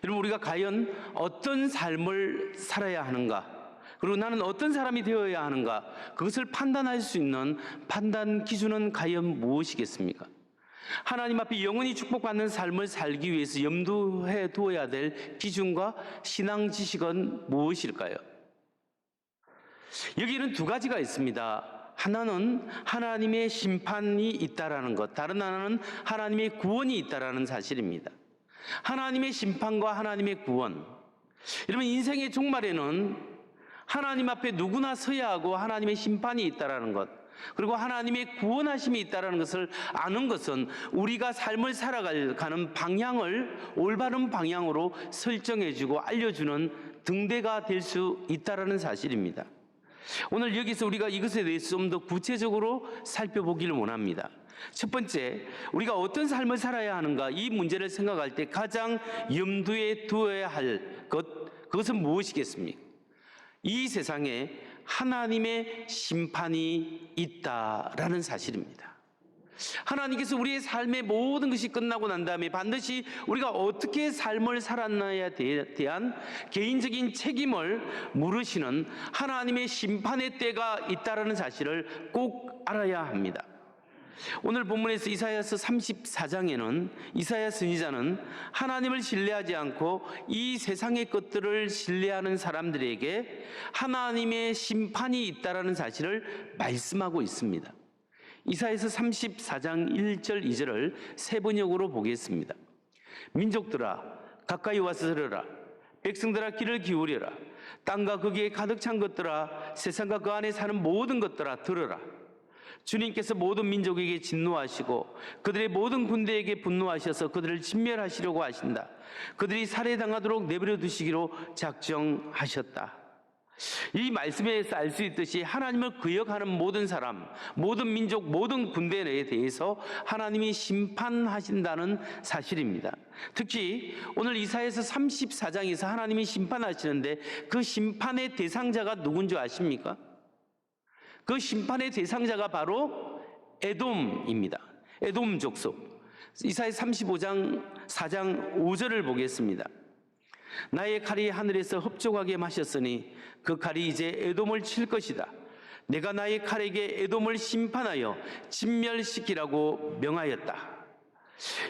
여러분, 우리가 과연 어떤 삶을 살아야 하는가, 그리고 나는 어떤 사람이 되어야 하는가, 그것을 판단할 수 있는 판단 기준은 과연 무엇이겠습니까? 하나님 앞에 영원히 축복받는 삶을 살기 위해서 염두해 두어야 될 기준과 신앙 지식은 무엇일까요? 여기는 두 가지가 있습니다. 하나는 하나님의 심판이 있다라는 것, 다른 하나는 하나님의 구원이 있다라는 사실입니다. 하나님의 심판과 하나님의 구원. 여러분, 인생의 종말에는 하나님 앞에 누구나 서야 하고 하나님의 심판이 있다라는 것, 그리고 하나님의 구원하심이 있다라는 것을 아는 것은 우리가 삶을 살아가는 방향을 올바른 방향으로 설정해주고 알려주는 등대가 될 수 있다라는 사실입니다. 오늘 여기서 우리가 이것에 대해서 좀 더 구체적으로 살펴보기를 원합니다. 첫 번째, 우리가 어떤 삶을 살아야 하는가, 이 문제를 생각할 때 가장 염두에 두어야 할 것, 그것은 무엇이겠습니까? 이 세상에 하나님의 심판이 있다라는 사실입니다. 하나님께서 우리의 삶의 모든 것이 끝나고 난 다음에 반드시 우리가 어떻게 삶을 살았나에 대한 개인적인 책임을 물으시는 하나님의 심판의 때가 있다라는 사실을 꼭 알아야 합니다. 오늘 본문에서 이사야서 34장에는 이사야 선지자는 하나님을 신뢰하지 않고 이 세상의 것들을 신뢰하는 사람들에게 하나님의 심판이 있다라는 사실을 말씀하고 있습니다. 이사야서 34장 1절 2절을 세 번역으로 보겠습니다. 민족들아 가까이 와서 들으라. 백성들아 귀를 기울여라. 땅과 거기에 가득 찬 것들아, 세상과 그 안에 사는 모든 것들아 들으라. 주님께서 모든 민족에게 진노하시고 그들의 모든 군대에게 분노하셔서 그들을 진멸하시려고 하신다. 그들이 살해당하도록 내버려 두시기로 작정하셨다. 이 말씀에서 알 수 있듯이 하나님을 거역하는 모든 사람, 모든 민족, 모든 군대에 대해서 하나님이 심판하신다는 사실입니다. 특히 오늘 이사야서 34장에서 하나님이 심판하시는데 그 심판의 대상자가 누군 줄 아십니까? 그 심판의 대상자가 바로 에돔입니다. 에돔 족속. 이사야 35장 4장 5절을 보겠습니다. 나의 칼이 하늘에서 흡족하게 마셨으니 그 칼이 이제 에돔을 칠 것이다. 내가 나의 칼에게 에돔을 심판하여 진멸시키라고 명하였다.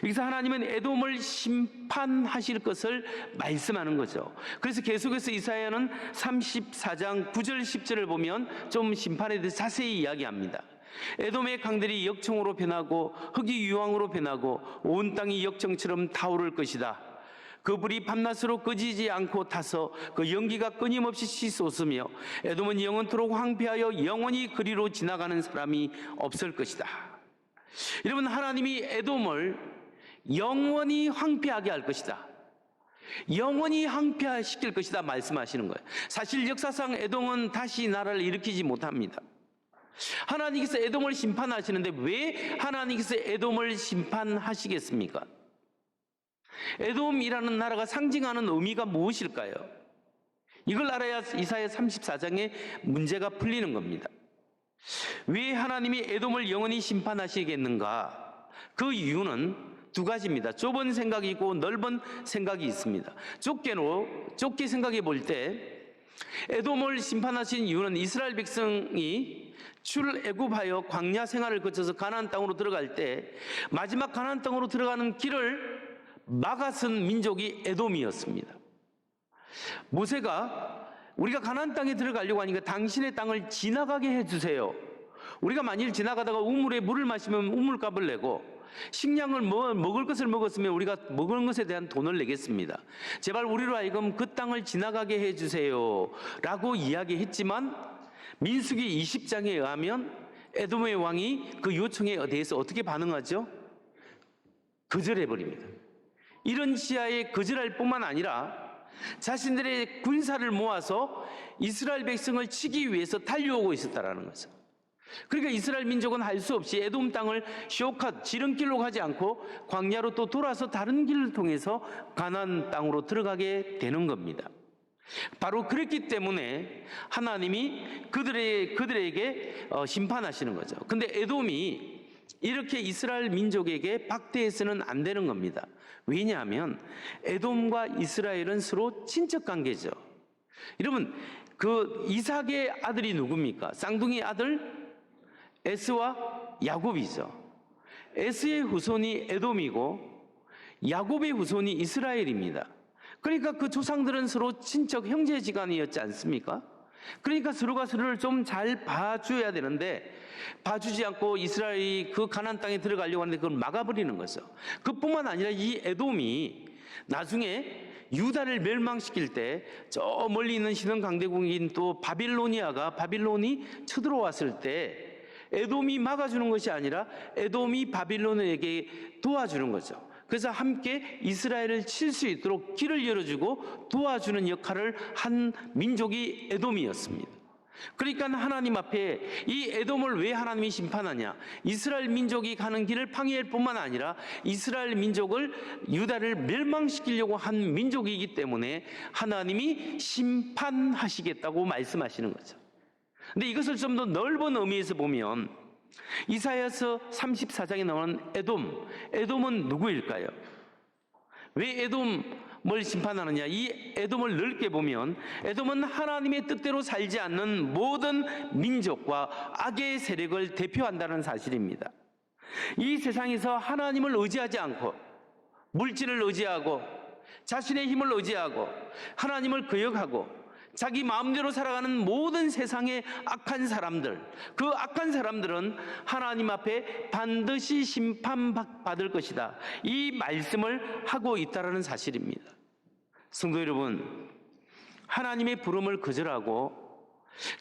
여기서 하나님은 에돔을 심판하실 것을 말씀하는 거죠. 그래서 계속해서 이사야는 34장 9절 10절을 보면 좀 심판에 대해서 자세히 이야기합니다. 에돔의 강들이 역청으로 변하고 흙이 유황으로 변하고 온 땅이 역청처럼 타오를 것이다. 그 불이 밤낮으로 꺼지지 않고 타서 그 연기가 끊임없이 솟으며 에돔은 영원토록 황폐하여 영원히 그리로 지나가는 사람이 없을 것이다. 여러분, 하나님이 에돔을 영원히 황폐하게 할 것이다. 영원히 황폐시킬 것이다 말씀하시는 거예요. 사실 역사상 에돔은 다시 나라를 일으키지 못합니다. 하나님께서 에돔을 심판하시는데 왜 하나님께서 에돔을 심판하시겠습니까? 에돔이라는 나라가 상징하는 의미가 무엇일까요? 이걸 알아야 이사야 34장의 문제가 풀리는 겁니다. 왜 하나님이 에돔을 영원히 심판하시겠는가? 그 이유는 두 가지입니다. 좁은 생각이고 넓은 생각이 있습니다. 좁게 생각해 볼 때 에돔을 심판하신 이유는 이스라엘 백성이 출애굽하여 광야 생활을 거쳐서 가나안 땅으로 들어갈 때 마지막 가나안 땅으로 들어가는 길을 막아선 민족이 에돔이었습니다. 모세가 우리가 가나안 땅에 들어가려고 하니까 당신의 땅을 지나가게 해주세요. 우리가 만일 지나가다가 우물에 물을 마시면 우물값을 내고 식량을 먹을 것을 먹었으면 우리가 먹은 것에 대한 돈을 내겠습니다. 제발 우리로 하여금 그 땅을 지나가게 해주세요 라고 이야기했지만 민수기 20장에 의하면 에돔의 왕이 그 요청에 대해서 어떻게 반응하죠? 거절해버립니다. 이런 시야에 거절할 뿐만 아니라 자신들의 군사를 모아서 이스라엘 백성을 치기 위해서 달려오고 있었다라는 거죠. 그러니까 이스라엘 민족은 할 수 없이 에돔 땅을 지름길로 가지 않고 광야로 또 돌아서 다른 길을 통해서 가나안 땅으로 들어가게 되는 겁니다. 바로 그랬기 때문에 하나님이 그들에게 심판하시는 거죠. 근데 에돔이 이렇게 이스라엘 민족에게 박대해서는 안 되는 겁니다. 왜냐하면 에돔과 이스라엘은 서로 친척 관계죠. 여러분, 그 이삭의 아들이 누굽니까? 쌍둥이 아들 에스와 야곱이죠. 에스의 후손이 에돔이고 야곱의 후손이 이스라엘입니다. 그러니까 그 조상들은 서로 친척 형제지간이었지 않습니까? 그러니까 서로가 서로를 좀 잘 봐줘야 되는데 봐주지 않고 이스라엘이 그 가나안 땅에 들어가려고 하는데 그걸 막아버리는 거죠. 그뿐만 아니라 이 에돔이 나중에 유다를 멸망시킬 때 저 멀리 있는 신흥 강대국인 또 바빌론이 쳐들어왔을 때 에돔이 막아주는 것이 아니라 에돔이 바빌론에게 도와주는 거죠. 그래서 함께 이스라엘을 칠 수 있도록 길을 열어주고 도와주는 역할을 한 민족이 에돔이었습니다. 그러니까 하나님 앞에 이 에돔을 왜 하나님이 심판하냐? 이스라엘 민족이 가는 길을 방해할 뿐만 아니라 이스라엘 민족을 유다를 멸망시키려고 한 민족이기 때문에 하나님이 심판하시겠다고 말씀하시는 거죠. 근데 이것을 좀 더 넓은 의미에서 보면 이사야서 34장에 나오는 에돔은 누구일까요? 왜 에돔을 심판하느냐? 이 에돔을 넓게 보면 에돔은 하나님의 뜻대로 살지 않는 모든 민족과 악의 세력을 대표한다는 사실입니다. 이 세상에서 하나님을 의지하지 않고 물질을 의지하고 자신의 힘을 의지하고 하나님을 거역하고 자기 마음대로 살아가는 모든 세상의 악한 사람들, 그 악한 사람들은 하나님 앞에 반드시 심판받을 것이다. 이 말씀을 하고 있다는 사실입니다. 성도 여러분, 하나님의 부름을 거절하고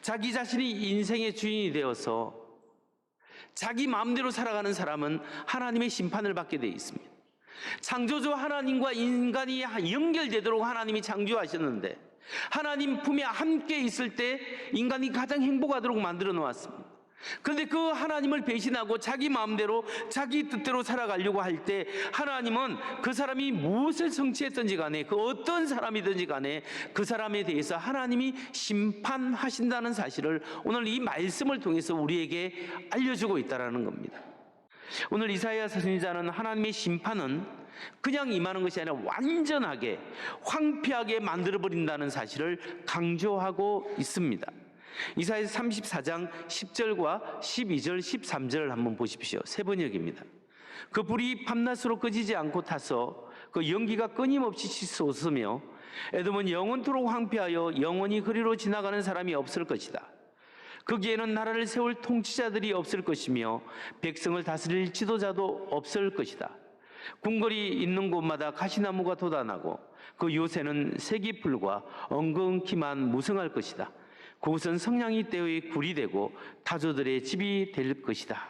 자기 자신이 인생의 주인이 되어서 자기 마음대로 살아가는 사람은 하나님의 심판을 받게 되어 있습니다. 창조주 하나님과 인간이 연결되도록 하나님이 창조하셨는데 하나님 품에 함께 있을 때 인간이 가장 행복하도록 만들어 놓았습니다. 그런데 그 하나님을 배신하고 자기 마음대로 자기 뜻대로 살아가려고 할 때 하나님은 그 사람이 무엇을 성취했든지 간에 그 어떤 사람이든지 간에 그 사람에 대해서 하나님이 심판하신다는 사실을 오늘 이 말씀을 통해서 우리에게 알려주고 있다는 겁니다. 오늘 이사야 선지자는 하나님의 심판은 그냥 임하는 것이 아니라 완전하게 황폐하게 만들어버린다는 사실을 강조하고 있습니다. 이사야서 34장 10절과 12절, 13절을 한번 보십시오. 세 번역입니다. 그 불이 밤낮으로 꺼지지 않고 타서 그 연기가 끊임없이 솟으며 에돔은 영원토록 황폐하여 영원히 그리로 지나가는 사람이 없을 것이다. 거기에는 나라를 세울 통치자들이 없을 것이며 백성을 다스릴 지도자도 없을 것이다. 궁궐이 있는 곳마다 가시나무가 돋아나고 그 요새는 세기풀과 엉겅퀴만 무성할 것이다. 그곳은 성냥이 떼의 굴이 되고 타조들의 집이 될 것이다.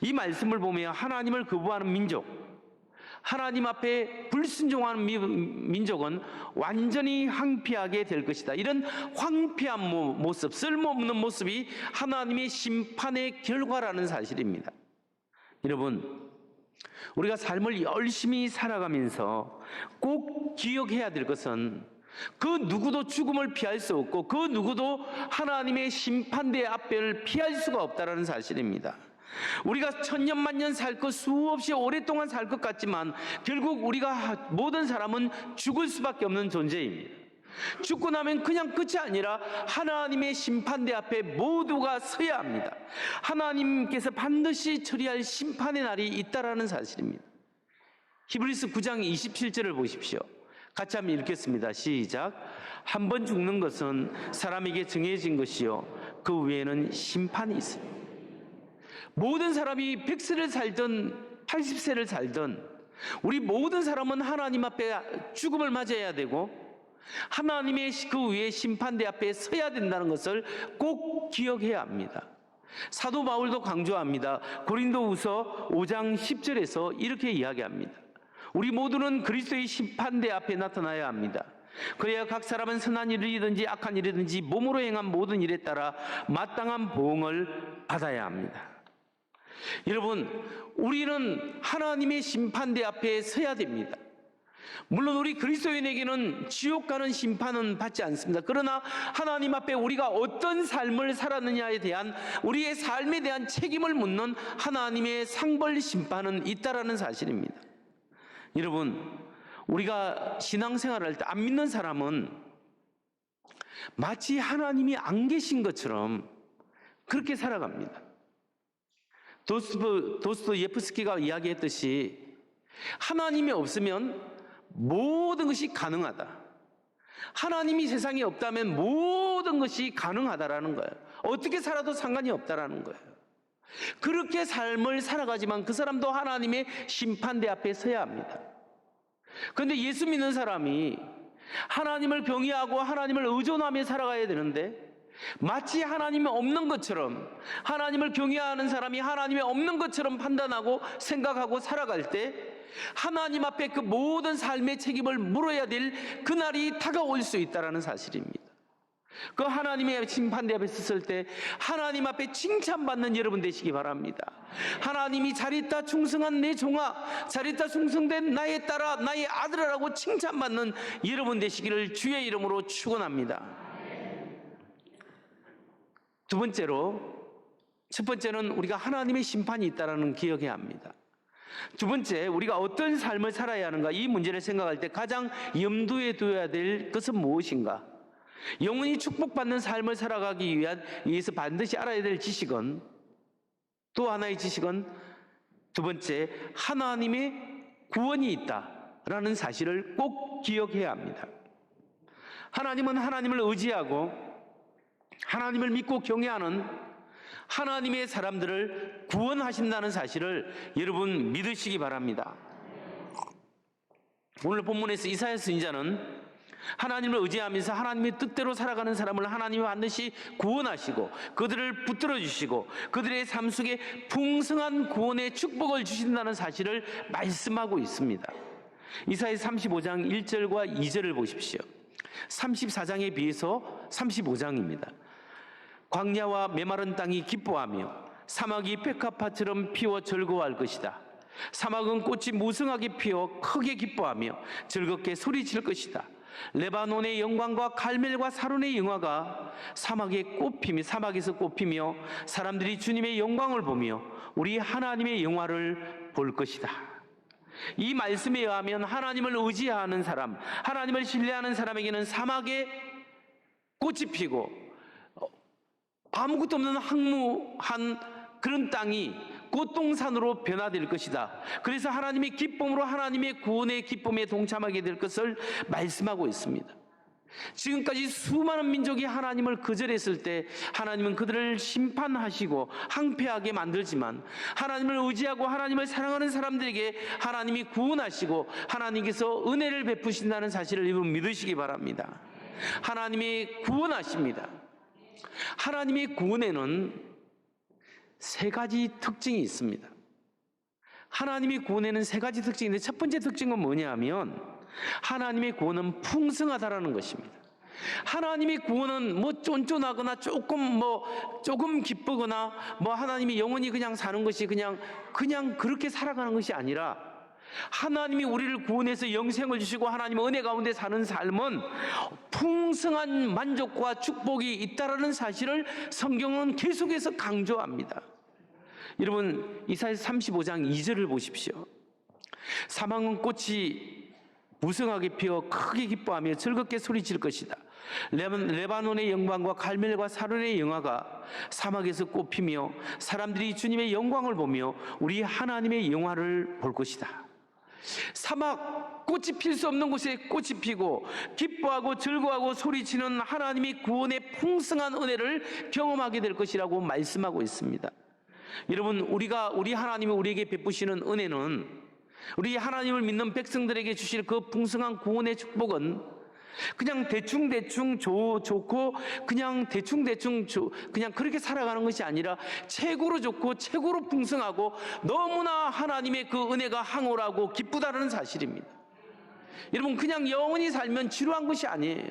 이 말씀을 보면 하나님을 거부하는 민족, 하나님 앞에 불순종하는 민족은 완전히 황폐하게 될 것이다. 이런 황폐한 모습, 쓸모없는 모습이 하나님의 심판의 결과라는 사실입니다. 여러분, 우리가 삶을 열심히 살아가면서 꼭 기억해야 될 것은 그 누구도 죽음을 피할 수 없고 그 누구도 하나님의 심판대 앞을 피할 수가 없다는 사실입니다. 우리가 천년만년 살 것 수없이 오랫동안 살 것 같지만 결국 우리가 모든 사람은 죽을 수밖에 없는 존재입니다. 죽고 나면 그냥 끝이 아니라 하나님의 심판대 앞에 모두가 서야 합니다. 하나님께서 반드시 처리할 심판의 날이 있다라는 사실입니다. 히브리서 9장 27절을 보십시오. 같이 한번 읽겠습니다. 시작. 한 번 죽는 것은 사람에게 정해진 것이요 그 외에는 심판이 있습니다. 모든 사람이 100세를 살든 80세를 살든 우리 모든 사람은 하나님 앞에 죽음을 맞이해야 되고 하나님의 그 위에 심판대 앞에 서야 된다는 것을 꼭 기억해야 합니다. 사도 바울도 강조합니다. 고린도후서 5장 10절에서 이렇게 이야기합니다. 우리 모두는 그리스도의 심판대 앞에 나타나야 합니다. 그래야 각 사람은 선한 일이든지 악한 일이든지 몸으로 행한 모든 일에 따라 마땅한 보응을 받아야 합니다. 여러분, 우리는 하나님의 심판대 앞에 서야 됩니다. 물론 우리 그리스도인에게는 지옥 가는 심판은 받지 않습니다. 그러나 하나님 앞에 우리가 어떤 삶을 살았느냐에 대한 우리의 삶에 대한 책임을 묻는 하나님의 상벌 심판은 있다라는 사실입니다. 여러분, 우리가 신앙생활을 할 때 안 믿는 사람은 마치 하나님이 안 계신 것처럼 그렇게 살아갑니다. 도스토예프스키가 이야기했듯이 하나님이 없으면 모든 것이 가능하다. 하나님이 세상에 없다면 모든 것이 가능하다라는 거예요. 어떻게 살아도 상관이 없다라는 거예요. 그렇게 삶을 살아가지만 그 사람도 하나님의 심판대 앞에 서야 합니다. 그런데 예수 믿는 사람이 하나님을 경외하고 하나님을 의존하며 살아가야 되는데 마치 하나님이 없는 것처럼, 하나님을 경외하는 사람이 하나님이 없는 것처럼 판단하고 생각하고 살아갈 때 하나님 앞에 그 모든 삶의 책임을 물어야 될 그날이 다가올 수 있다는 사실입니다. 그 하나님의 심판대 앞에 섰을 때 하나님 앞에 칭찬받는 여러분 되시기 바랍니다. 하나님이 잘했다 충성한 내 종아, 잘했다 충성된 나의 딸아, 나의 아들아라고 칭찬받는 여러분 되시기를 주의 이름으로 축원합니다. 두 번째로, 첫 번째는 우리가 하나님의 심판이 있다는 기억해야 합니다. 두 번째, 우리가 어떤 삶을 살아야 하는가, 이 문제를 생각할 때 가장 염두에 둬야 될 것은 무엇인가? 영원히 축복받는 삶을 살아가기 위해서 반드시 알아야 될 지식은, 또 하나의 지식은 두 번째, 하나님의 구원이 있다라는 사실을 꼭 기억해야 합니다. 하나님은 하나님을 의지하고 하나님을 믿고 경외하는 하나님의 사람들을 구원하신다는 사실을 여러분 믿으시기 바랍니다. 오늘 본문에서 이사야 선지자는 하나님을 의지하면서 하나님의 뜻대로 살아가는 사람을 하나님이 반드시 구원하시고 그들을 붙들어 주시고 그들의 삶 속에 풍성한 구원의 축복을 주신다는 사실을 말씀하고 있습니다. 이사야 35장 1절과 2절을 보십시오. 34장에 비해서 35장입니다. 광야와 메마른 땅이 기뻐하며 사막이 백합화처럼 피워 즐거워할 것이다. 사막은 꽃이 무성하게 피어 크게 기뻐하며 즐겁게 소리칠 것이다. 레바논의 영광과 갈멜과 사론의 영화가 사막에서 꽃피며 사람들이 주님의 영광을 보며 우리 하나님의 영화를 볼 것이다. 이 말씀에 의하면 하나님을 의지하는 사람, 하나님을 신뢰하는 사람에게는 사막에 꽃이 피고 아무것도 없는 황무한 그런 땅이 꽃동산으로 변화될 것이다. 그래서 하나님의 기쁨으로 하나님의 구원의 기쁨에 동참하게 될 것을 말씀하고 있습니다. 지금까지 수많은 민족이 하나님을 거절했을 때 하나님은 그들을 심판하시고 항폐하게 만들지만 하나님을 의지하고 하나님을 사랑하는 사람들에게 하나님이 구원하시고 하나님께서 은혜를 베푸신다는 사실을 여러분 믿으시기 바랍니다. 하나님이 구원하십니다. 하나님의 구원에는 세 가지 특징이 있습니다. 하나님의 구원에는 세 가지 특징인데 첫 번째 특징은 뭐냐면 하나님의 구원은 풍성하다라는 것입니다. 하나님의 구원은 뭐 쫀쫀하거나 조금 기쁘거나 하나님이 영원히 그냥 사는 것이 그냥 그렇게 살아가는 것이 아니라 하나님이 우리를 구원해서 영생을 주시고 하나님 은혜 가운데 사는 삶은 풍성한 만족과 축복이 있다라는 사실을 성경은 계속해서 강조합니다. 여러분 이사야 35장 2절을 보십시오. 사막은 꽃이 무성하게 피어 크게 기뻐하며 즐겁게 소리칠 것이다. 레바논의 영광과 갈멜과 사론의 영화가 사막에서 꽃피며 사람들이 주님의 영광을 보며 우리 하나님의 영화를 볼 것이다. 사막 꽃이 필 수 없는 곳에 꽃이 피고 기뻐하고 즐거워하고 소리치는 하나님의 구원의 풍성한 은혜를 경험하게 될 것이라고 말씀하고 있습니다. 여러분 우리 하나님이 우리에게 베푸시는 은혜는 우리 하나님을 믿는 백성들에게 주실 그 풍성한 구원의 축복은 그냥 대충 좋고 그냥 그냥 그렇게 살아가는 것이 아니라 최고로 좋고 최고로 풍성하고 너무나 하나님의 그 은혜가 항홀하고 기쁘다는 사실입니다. 여러분 그냥 영원히 살면 지루한 것이 아니에요.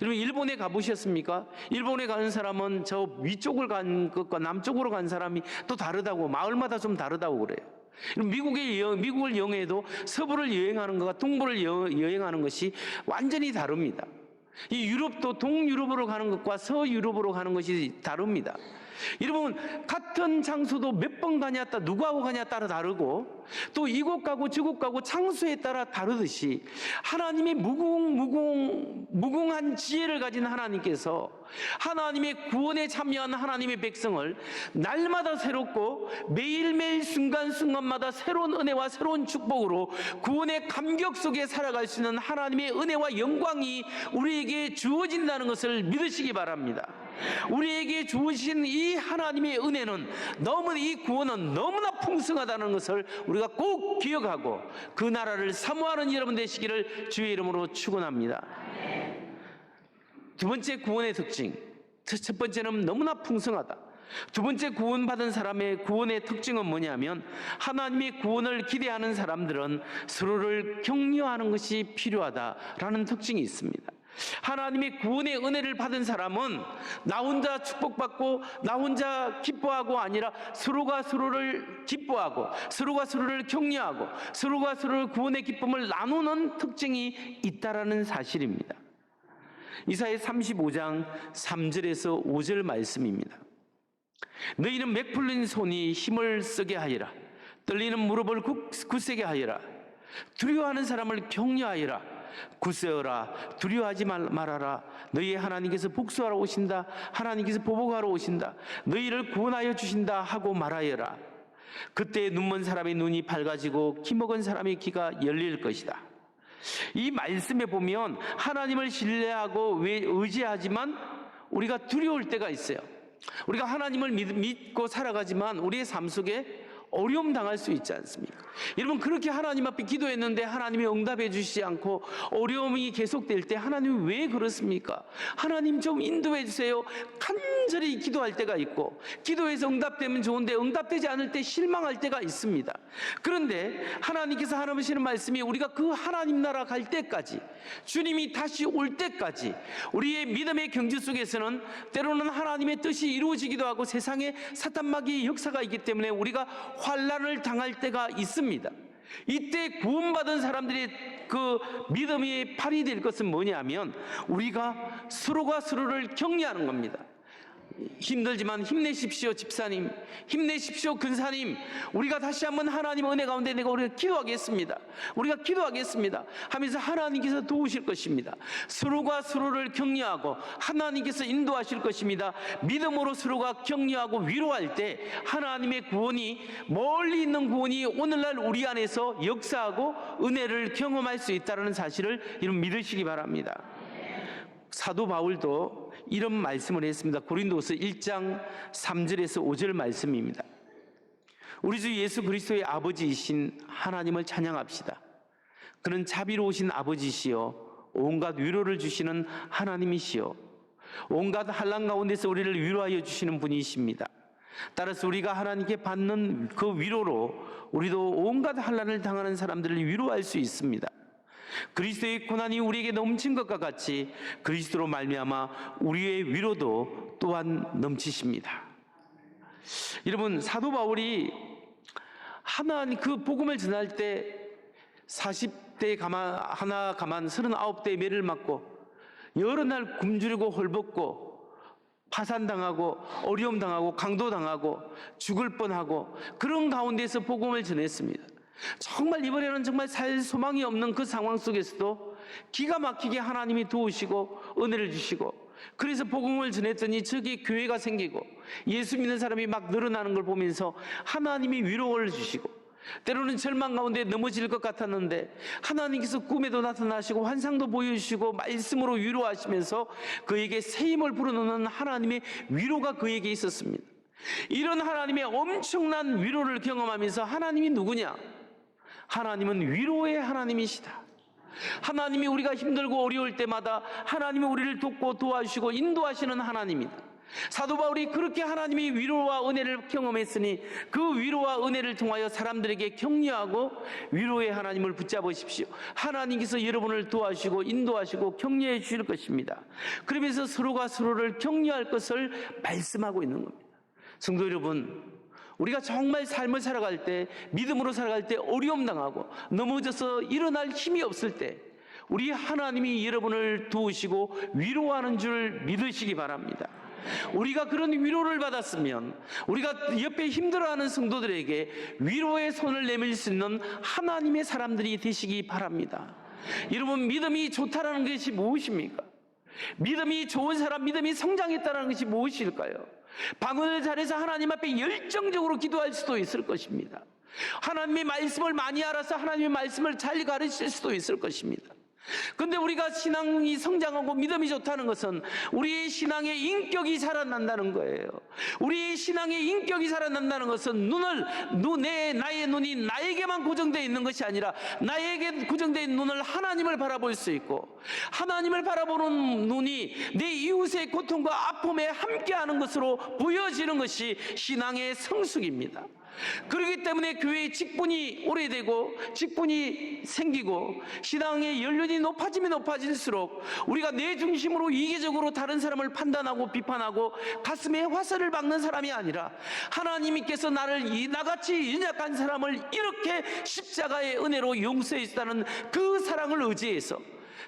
여러분 일본에 가보셨습니까? 일본에 가는 사람은 저 위쪽을 간 것과 남쪽으로 간 사람이 또 다르다고 마을마다 좀 다르다고 그래요. 미국을 여행해도 서부를 여행하는 것과 동부를 여행하는 것이 완전히 다릅니다. 이 유럽도 동유럽으로 가는 것과 서유럽으로 가는 것이 다릅니다. 여러분, 같은 장소도 몇 번 가냐, 누구하고 가냐 따라 다르고, 또 이곳 가고 저곳 가고 장소에 따라 다르듯이 하나님의 무궁한 지혜를 가진 하나님께서 하나님의 구원에 참여한 하나님의 백성을 날마다 새롭고 매일매일 순간순간마다 새로운 은혜와 새로운 축복으로 구원의 감격 속에 살아갈 수 있는 하나님의 은혜와 영광이 우리에게 주어진다는 것을 믿으시기 바랍니다. 우리에게 주어진 이 하나님의 은혜는 이 구원은 너무나 풍성하다는 것을 우리가 꼭 기억하고 그 나라를 사모하는 여러분 되시기를 주의 이름으로 축원합니다. 두 번째 구원의 특징, 첫 번째는 너무나 풍성하다. 두 번째 구원받은 사람의 구원의 특징은 뭐냐면 하나님의 구원을 기대하는 사람들은 서로를 격려하는 것이 필요하다라는 특징이 있습니다. 하나님의 구원의 은혜를 받은 사람은 나 혼자 축복받고 나 혼자 기뻐하고 아니라 서로가 서로를 기뻐하고 서로가 서로를 격려하고 서로가 서로를 구원의 기쁨을 나누는 특징이 있다라는 사실입니다. 이사야 35장 3절에서 5절 말씀입니다. 너희는 맥풀린 손이 힘을 쓰게 하여라. 떨리는 무릎을 굳세게 하여라. 두려워하는 사람을 격려하여라. 굳세어라. 두려워하지 말아라. 너희의 하나님께서 복수하러 오신다. 하나님께서 보복하러 오신다. 너희를 구원하여 주신다 하고 말하여라. 그때 눈먼 사람의 눈이 밝아지고 기먹은 사람의 귀가 열릴 것이다. 이 말씀에 보면 하나님을 신뢰하고 의지하지만 우리가 두려울 때가 있어요. 우리가 하나님을 믿고 살아가지만 우리의 삶 속에 어려움 당할 수 있지 않습니까? 여러분, 그렇게 하나님 앞에 기도했는데 하나님이 응답해 주시지 않고 어려움이 계속될 때 하나님이 왜 그렇습니까? 하나님 좀 인도해 주세요. 간절히 기도할 때가 있고 기도해서 응답되면 좋은데 응답되지 않을 때 실망할 때가 있습니다. 그런데 하나님께서 하시는 말씀이 우리가 그 하나님 나라 갈 때까지, 주님이 다시 올 때까지 우리의 믿음의 경주 속에서는 때로는 하나님의 뜻이 이루어지기도 하고 세상에 사탄마귀의 역사가 있기 때문에 우리가 환난을 당할 때가 있습니다. 이때 구원받은 사람들의 그 믿음이 발휘될 것은 뭐냐면 우리가 서로가 서로를 격려하는 겁니다. 힘들지만 힘내십시오 집사님, 힘내십시오 근사님, 우리가 다시 한번 하나님 은혜 가운데 우리가 기도하겠습니다. 우리가 기도하겠습니다 하면서 하나님께서 도우실 것입니다. 서로가 서로를 격려하고 하나님께서 인도하실 것입니다. 믿음으로 서로가 격려하고 위로할 때 하나님의 구원이, 멀리 있는 구원이 오늘날 우리 안에서 역사하고 은혜를 경험할 수 있다는 사실을 여러분 믿으시기 바랍니다. 사도 바울도 이런 말씀을 했습니다. 고린도서 1장 3절에서 5절 말씀입니다. 우리 주 예수 그리스도의 아버지이신 하나님을 찬양합시다. 그는 자비로우신 아버지시요 온갖 위로를 주시는 하나님이시요 온갖 환난 가운데서 우리를 위로하여 주시는 분이십니다. 따라서 우리가 하나님께 받는 그 위로로 우리도 온갖 환난을 당하는 사람들을 위로할 수 있습니다. 그리스도의 고난이 우리에게 넘친 것과 같이 그리스도로 말미암아 우리의 위로도 또한 넘치십니다. 여러분, 사도 바울이 하나님 그 복음을 전할 때 40대 가만 39대의 매를 맞고 여러 날 굶주리고 헐벗고 파산당하고 어려움당하고 강도당하고 죽을 뻔하고 그런 가운데서 복음을 전했습니다. 정말 이번에는 정말 살 소망이 없는 그 상황 속에서도 기가 막히게 하나님이 도우시고 은혜를 주시고, 그래서 복음을 전했더니 저기 교회가 생기고 예수 믿는 사람이 막 늘어나는 걸 보면서 하나님이 위로를 주시고, 때로는 절망 가운데 넘어질 것 같았는데 하나님께서 꿈에도 나타나시고 환상도 보여주시고 말씀으로 위로하시면서 그에게 새 힘을 불어넣는 하나님의 위로가 그에게 있었습니다. 이런 하나님의 엄청난 위로를 경험하면서 하나님이 누구냐? 하나님은 위로의 하나님이시다. 하나님이 우리가 힘들고 어려울 때마다 하나님이 우리를 돕고 도와주시고 인도하시는 하나님이다. 사도 바울이 그렇게 하나님의 위로와 은혜를 경험했으니 그 위로와 은혜를 통하여 사람들에게 격려하고 위로의 하나님을 붙잡으십시오. 하나님께서 여러분을 도와주시고 인도하시고 격려해 주실 것입니다. 그러면서 서로가 서로를 격려할 것을 말씀하고 있는 겁니다. 성도 여러분, 우리가 정말 삶을 살아갈 때, 믿음으로 살아갈 때 어려움 당하고 넘어져서 일어날 힘이 없을 때 우리 하나님이 여러분을 도우시고 위로하는 줄 믿으시기 바랍니다. 우리가 그런 위로를 받았으면 우리가 옆에 힘들어하는 성도들에게 위로의 손을 내밀 수 있는 하나님의 사람들이 되시기 바랍니다. 여러분, 믿음이 좋다라는 것이 무엇입니까? 믿음이 좋은 사람, 믿음이 성장했다는 것이 무엇일까요? 방언을 잘해서 하나님 앞에 열정적으로 기도할 수도 있을 것입니다. 하나님의 말씀을 많이 알아서 하나님의 말씀을 잘 가르칠 수도 있을 것입니다. 그런데 우리가 신앙이 성장하고 믿음이 좋다는 것은 우리의 신앙의 인격이 자라난다는 거예요. 우리의 신앙의 인격이 자라난다는 것은 나의 눈이 나에게만 고정되어 있는 것이 아니라 나에게 고정되어 있는 눈을 하나님을 바라볼 수 있고, 하나님을 바라보는 눈이 내 이웃의 고통과 아픔에 함께하는 것으로 보여지는 것이 신앙의 성숙입니다. 그렇기 때문에 교회의 직분이 오래되고 직분이 생기고 신앙의 연륜이 높아지면 높아질수록 우리가 내 중심으로 이기적으로 다른 사람을 판단하고 비판하고 가슴에 화살을 박는 사람이 아니라 하나님께서 나를 나같이 연약한 사람을 이렇게 십자가의 은혜로 용서해 주다는 그 사랑을 의지해서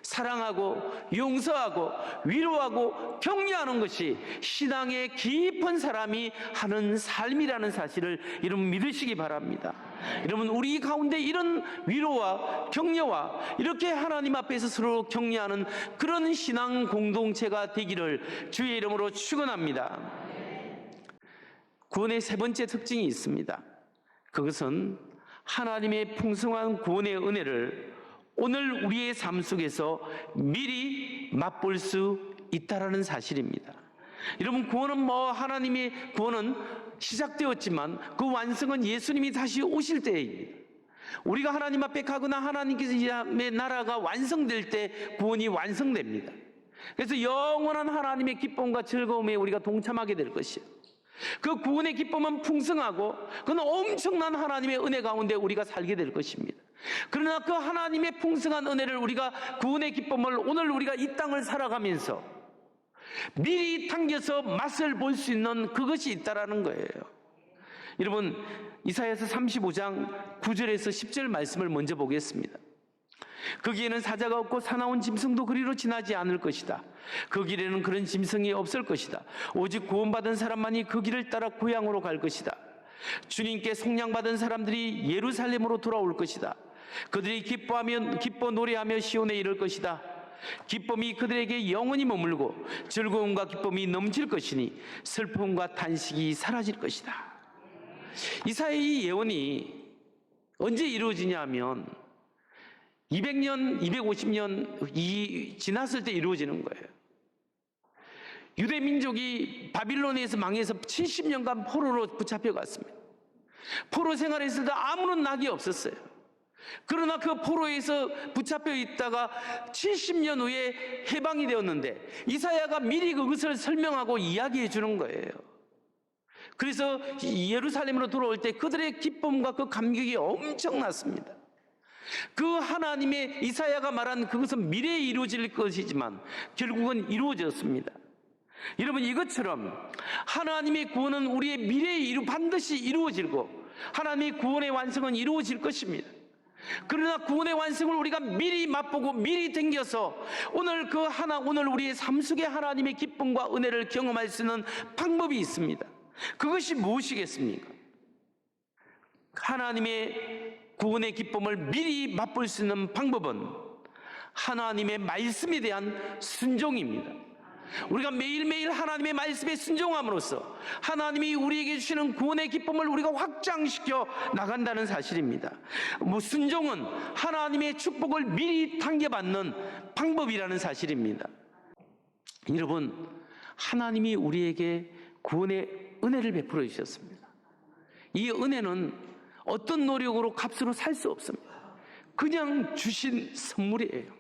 사랑하고 용서하고 위로하고 격려하는 것이 신앙의 깊은 사람이 하는 삶이라는 사실을 여러분 믿으시기 바랍니다. 여러분, 우리 가운데 이런 위로와 격려와 이렇게 하나님 앞에서 서로 격려하는 그런 신앙 공동체가 되기를 주의 이름으로 축원합니다. 구원의 세 번째 특징이 있습니다. 그것은 하나님의 풍성한 구원의 은혜를 오늘 우리의 삶 속에서 미리 맛볼 수 있다라는 사실입니다. 여러분, 구원은 하나님의 구원은 시작되었지만 그 완성은 예수님이 다시 오실 때입니다. 우리가 하나님 앞에 가거나 하나님의 나라가 완성될 때 구원이 완성됩니다. 그래서 영원한 하나님의 기쁨과 즐거움에 우리가 동참하게 될 것이에요. 그 구원의 기쁨은 풍성하고 그건 엄청난 하나님의 은혜 가운데 우리가 살게 될 것입니다. 그러나 그 하나님의 풍성한 은혜를 우리가 구원의 기쁨을 오늘 우리가 이 땅을 살아가면서 미리 당겨서 맛을 볼 수 있는 그것이 있다라는 거예요. 여러분, 이사야서 35장 9절에서 10절 말씀을 먼저 보겠습니다. 거기에는 사자가 없고 사나운 짐승도 그리로 지나지 않을 것이다. 그 길에는 그런 짐승이 없을 것이다. 오직 구원받은 사람만이 그 길을 따라 고향으로 갈 것이다. 주님께 속량받은 사람들이 예루살렘으로 돌아올 것이다. 그들이 기뻐 노래하며 시온에 이를 것이다. 기쁨이 그들에게 영원히 머물고 즐거움과 기쁨이 넘칠 것이니 슬픔과 단식이 사라질 것이다. 이사야의 예언이 언제 이루어지냐 하면 200년, 250년 지났을 때 이루어지는 거예요. 유대 민족이 바빌론에서 망해서 70년간 포로로 붙잡혀갔습니다. 포로 생활했을 때 아무런 낙이 없었어요. 그러나 그 포로에서 붙잡혀 있다가 70년 후에 해방이 되었는데 이사야가 미리 그것을 설명하고 이야기해 주는 거예요. 그래서 예루살렘으로 돌아올 때 그들의 기쁨과 그 감격이 엄청났습니다. 그 하나님의 이사야가 말한 그것은 미래에 이루어질 것이지만 결국은 이루어졌습니다. 여러분, 이것처럼 하나님의 구원은 우리의 미래에 반드시 이루어지고 하나님의 구원의 완성은 이루어질 것입니다. 그러나 구원의 완성을 우리가 미리 맛보고 미리 당겨서 오늘 오늘 우리의 삶 속에 하나님의 기쁨과 은혜를 경험할 수 있는 방법이 있습니다. 그것이 무엇이겠습니까? 하나님의 구원의 기쁨을 미리 맛볼 수 있는 방법은 하나님의 말씀에 대한 순종입니다. 우리가 매일매일 하나님의 말씀에 순종함으로써 하나님이 우리에게 주시는 구원의 기쁨을 우리가 확장시켜 나간다는 사실입니다. 순종은 하나님의 축복을 미리 당겨받는 방법이라는 사실입니다. 여러분, 하나님이 우리에게 구원의 은혜를 베풀어 주셨습니다. 이 은혜는 어떤 노력으로 값으로 살 수 없습니다. 그냥 주신 선물이에요.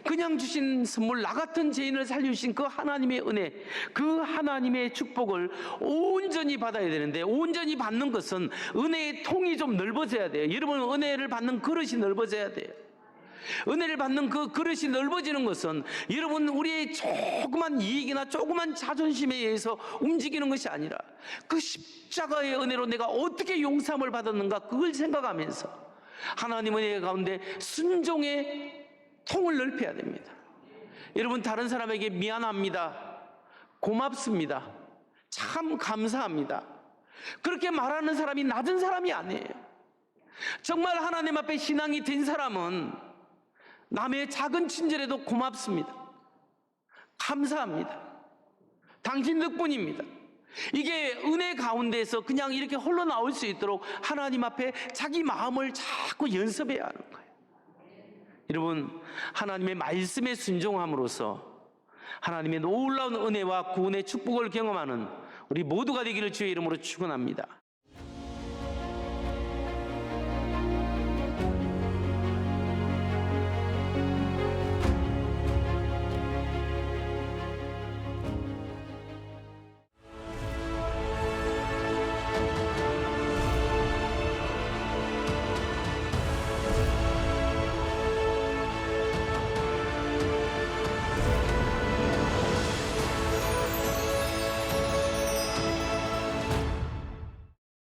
그냥 주신 선물, 나 같은 죄인을 살려주신 그 하나님의 은혜, 그 하나님의 축복을 온전히 받아야 되는데, 온전히 받는 것은 은혜의 통이 좀 넓어져야 돼요. 여러분, 은혜를 받는 그릇이 넓어져야 돼요. 은혜를 받는 그 그릇이 넓어지는 것은 여러분 우리의 조그만 이익이나 조그만 자존심에 의해서 움직이는 것이 아니라 그 십자가의 은혜로 내가 어떻게 용서함을 받았는가 그걸 생각하면서 하나님의 은혜 가운데 순종의 통을 넓혀야 됩니다. 여러분 다른 사람에게 미안합니다, 고맙습니다, 참 감사합니다 그렇게 말하는 사람이 낮은 사람이 아니에요. 정말 하나님 앞에 신앙이 된 사람은 남의 작은 친절에도 고맙습니다, 감사합니다, 당신 덕분입니다. 이게 은혜 가운데서 그냥 이렇게 홀로 나올 수 있도록 하나님 앞에 자기 마음을 자꾸 연습해야 하는 거예요. 여러분 하나님의 말씀에 순종함으로써 하나님의 놀라운 은혜와 구원의 축복을 경험하는 우리 모두가 되기를 주의 이름으로 축원합니다.